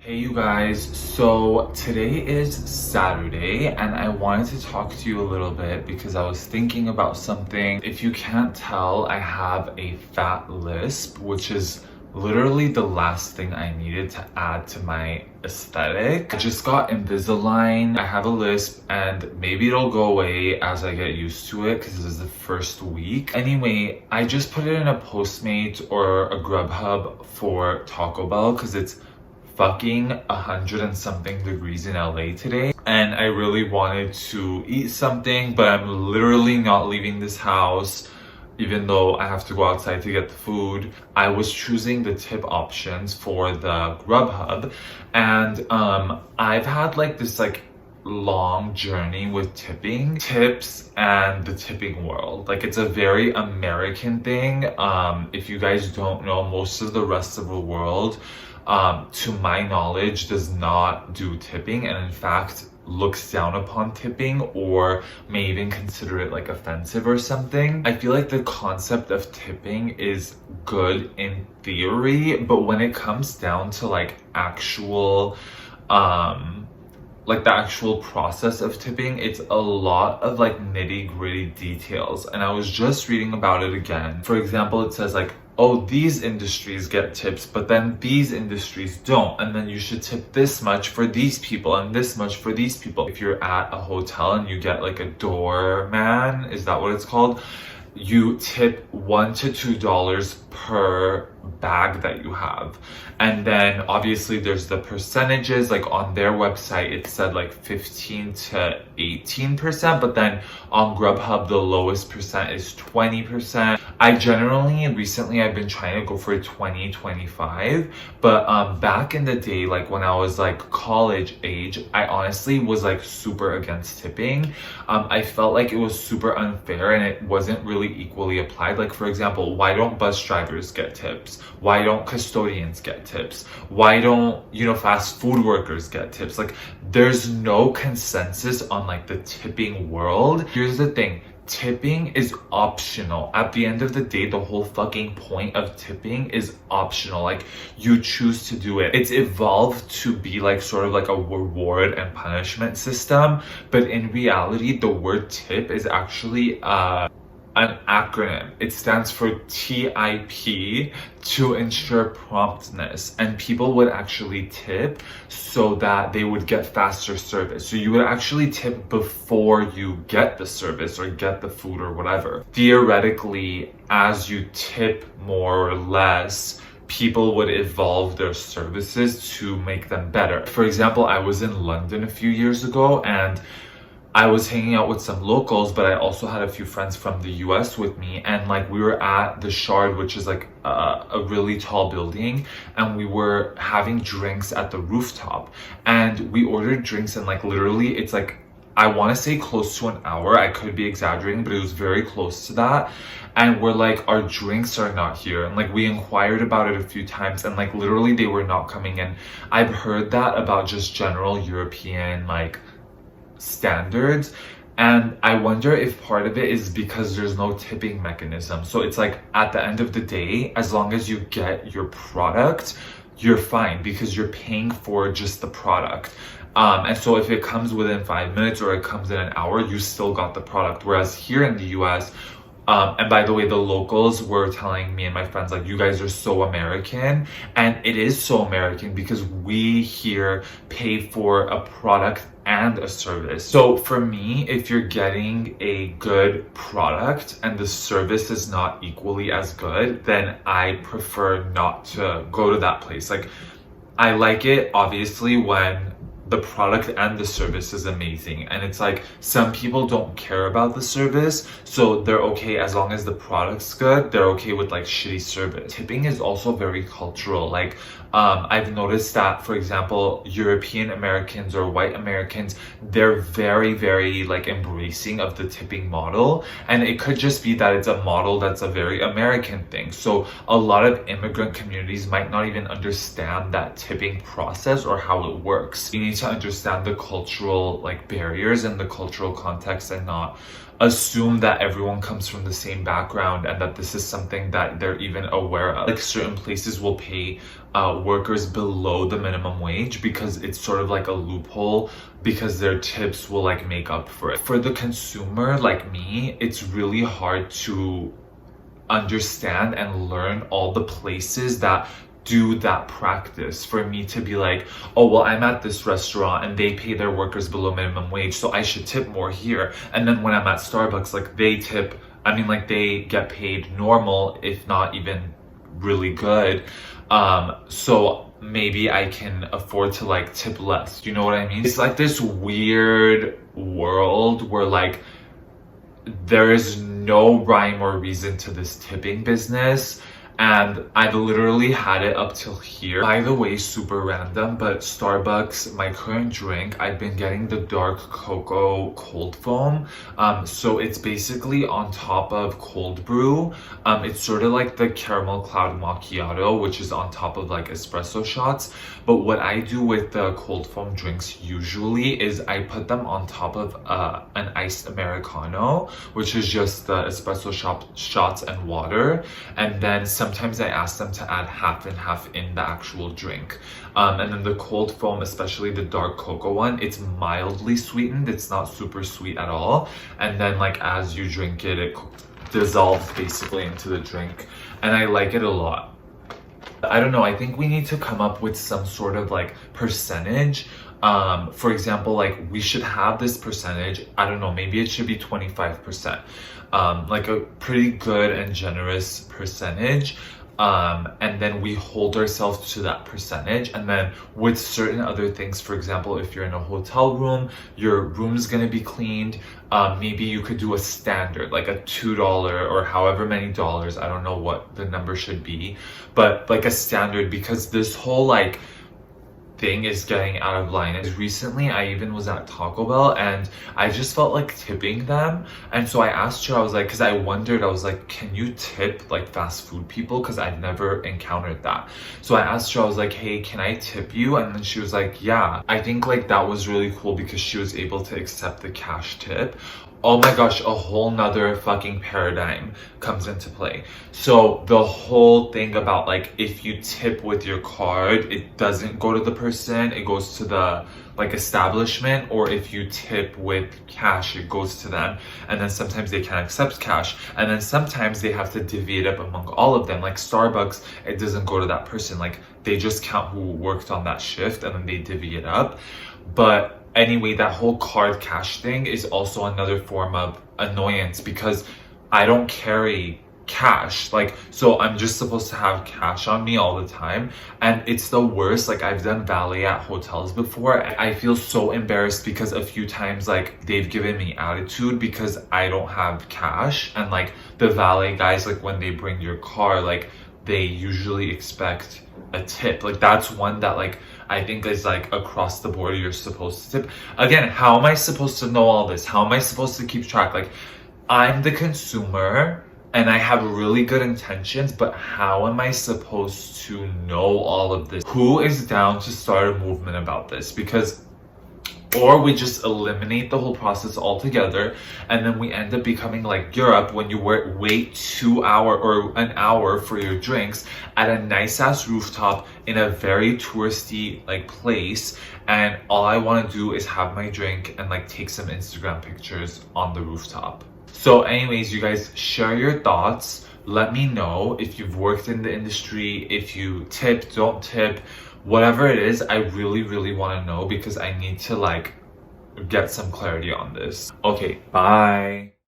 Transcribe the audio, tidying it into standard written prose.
Hey you guys, so today is Saturday and I wanted to talk to you a little bit because I was thinking about something. If you can't tell, I have a fat lisp, which is literally the last thing I needed to add to my aesthetic. I just got Invisalign. I have a lisp and maybe it'll go away as I get used to it because this is the first week. Anyway, I just put it in a Postmate or a Grubhub for Taco Bell because it's fucking 100 and something degrees in LA today, and I really wanted to eat something, but I'm literally not leaving this house even though I have to go outside to get the food. I was choosing the tip options for the Grubhub, and I've had this long journey with tips and the tipping world. It's a very American thing. If you guys don't know, most of the rest of the world, to my knowledge, does not do tipping, and in fact looks down upon tipping or may even consider it offensive or something. I feel like the concept of tipping is good in theory, but when it comes down to actual the actual process of tipping, it's a lot of nitty-gritty details. And I was just reading about it again. For example, it says oh, these industries get tips, but then these industries don't. And then you should tip this much for these people and this much for these people. If you're at a hotel and you get a doorman, is that what it's called? You tip $1 to $2 per bag that you have. And then obviously there's the percentages. On their website it said 15 to 18%, but then on Grubhub the lowest percent is 20%. Recently I've been trying to go for 20-25, but back in the day, when I was college age, I honestly was super against tipping. I felt like it was super unfair and it wasn't really equally applied. For example, why don't bus drivers get tips? Why don't custodians get tips? Why don't fast food workers get tips? There's no consensus on the tipping world. Here's the thing, tipping is optional. At the end of the day, the whole fucking point of tipping is optional. You choose to do it. It's evolved to be sort of a reward and punishment system, but in reality the word tip is actually an acronym. It stands for TIP, to ensure promptness, and people would actually tip so that they would get faster service. So you would actually tip before you get the service or get the food or whatever. Theoretically, as you tip more or less, people would evolve their services to make them better. For example, I was in London a few years ago and I was hanging out with some locals, but I also had a few friends from the US with me, and we were at the Shard, which is a really tall building, and we were having drinks at the rooftop, and we ordered drinks, and literally it's I want to say close to an hour. I could be exaggerating, but it was very close to that. And we're our drinks are not here. And we inquired about it a few times, and literally they were not coming in. I've heard that about just general European standards, and I wonder if part of it is because there's no tipping mechanism. So it's at the end of the day, as long as you get your product, you're fine because you're paying for just the product. And so if it comes within 5 minutes or it comes in an hour, you still got the product. Whereas here in the US, and by the way, the locals were telling me and my friends, you guys are so American. And it is so American because we here pay for a product and a service. So for me, if you're getting a good product and the service is not equally as good, then I prefer not to go to that place. I like it, obviously, when the product and the service is amazing, and it's some people don't care about the service, so they're okay as long as the product's good. They're okay with shitty service. Tipping is also very cultural. I've noticed that, for example, European Americans or white Americans, they're very, very embracing of the tipping model, and it could just be that it's a model that's a very American thing. So a lot of immigrant communities might not even understand that tipping process or how it works. You need to understand the cultural barriers and the cultural context, and not assume that everyone comes from the same background and that this is something that they're even aware of. Like certain places will pay workers below the minimum wage because it's sort of like a loophole, because their tips will like make up for it. For the consumer like me, it's really hard to understand and learn all the places that do that practice. For me to be like, oh well, I'm at this restaurant and they pay their workers below minimum wage, so I should tip more here. And then when I'm at Starbucks, like they tip, I mean like they get paid normal, if not even really good. So maybe I can afford to like tip less, you know what I mean? It's like this weird world where like there is no rhyme or reason to this tipping business, and I've literally had it up till here. By the way, super random, but Starbucks, my current drink, I've been getting the dark cocoa cold foam. So it's basically on top of cold brew. It's sort of like the caramel cloud macchiato, which is on top of like espresso shots. But what I do with the cold foam drinks usually is I put them on top of an iced Americano, which is just the espresso shots and water. And then sometimes I ask them to add half and half in the actual drink. And then the cold foam, especially the dark cocoa one, it's mildly sweetened. It's not super sweet at all. And then like as you drink it, it dissolves basically into the drink. And I like it a lot. I don't know, I think we need to come up with some sort of like percentage. For example, like we should have this percentage, I don't know, maybe it should be 25%. Like a pretty good and generous percentage. And then we hold ourselves to that percentage. And then with certain other things, for example, if you're in a hotel room, your room's gonna be cleaned. Maybe you could do a standard, like a $2 or however many dollars. I don't know what the number should be, but like a standard, because this whole like thing is getting out of line. And recently I even was at Taco Bell and I just felt like tipping them, and so I asked her, I was like, because I wondered, I was like, can you tip like fast food people, because I've never encountered that. So I asked her, I was like, hey, can I tip you? And then she was like, yeah. I think like that was really cool because she was able to accept the cash tip. Oh my gosh, a whole nother fucking paradigm comes into play. So the whole thing about like, if you tip with your card, it doesn't go to the person, it goes to the like establishment, or if you tip with cash, it goes to them. And then sometimes they can't accept cash. And then sometimes they have to divvy it up among all of them. Like Starbucks, it doesn't go to that person. Like they just count who worked on that shift and then they divvy it up. But anyway, that whole card cash thing is also another form of annoyance because I don't carry cash. Like, so I'm just supposed to have cash on me all the time. And it's the worst. Like, I've done valet at hotels before. I feel so embarrassed because a few times, like, they've given me attitude because I don't have cash. And like the valet guys, like when they bring your car, like they usually expect a tip. Like that's one that like I think is like across the board you're supposed to tip. Again, how am I supposed to know all this? How am I supposed to keep track? Like I'm the consumer and I have really good intentions, but how am I supposed to know all of this? Who is down to start a movement about this? Because or we just eliminate the whole process altogether, and then we end up becoming like Europe when you wait 2 hours or an hour for your drinks at a nice ass rooftop in a very touristy like place, and all I want to do is have my drink and like take some Instagram pictures on the rooftop. So anyways, you guys share your thoughts. Let me know if you've worked in the industry, if you tip, don't tip, whatever it is. I really want to know because I need to like get some clarity on this. Okay, bye.